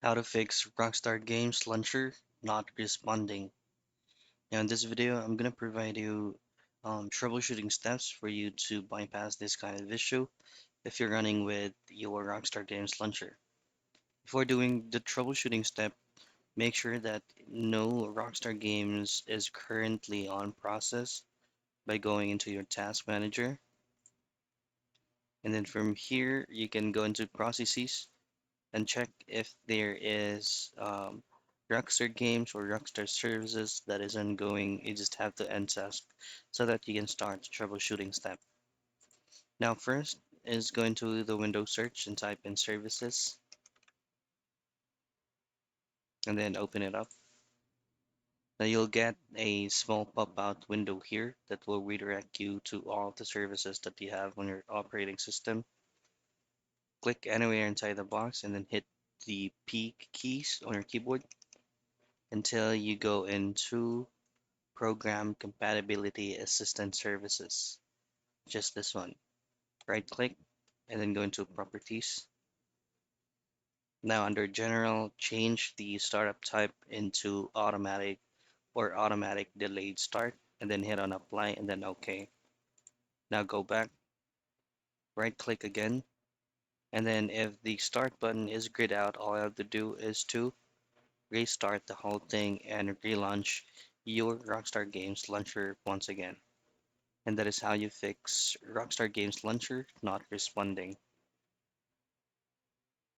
How to fix Rockstar Games Launcher not responding. Now in this video, I'm gonna provide you troubleshooting steps for you to bypass this kind of issue if you're running with your Rockstar Games Launcher. Before doing the troubleshooting step, make sure that no Rockstar Games is currently on process by going into your task manager. And then from here, you can go into processes and check if there is Rockstar Games or Rockstar Services that is ongoing. You just have to end task so that you can start the troubleshooting step. Now, first is go into the window search and type in services and then open it up. Now you'll get a small pop-out window here that will redirect you to all of the services that you have on your operating system. Click anywhere inside the box and then hit the P keys on your keyboard until you go into Program Compatibility Assistance Services. Just this one. Right click and then go into Properties. Now under General, change the startup type into Automatic or Automatic Delayed Start and then hit on Apply and then OK. Now go back, right click again, and then if the Start button is grayed out, all I have to do is to restart the whole thing and relaunch your Rockstar Games Launcher once again. And that is how you fix Rockstar Games Launcher not responding.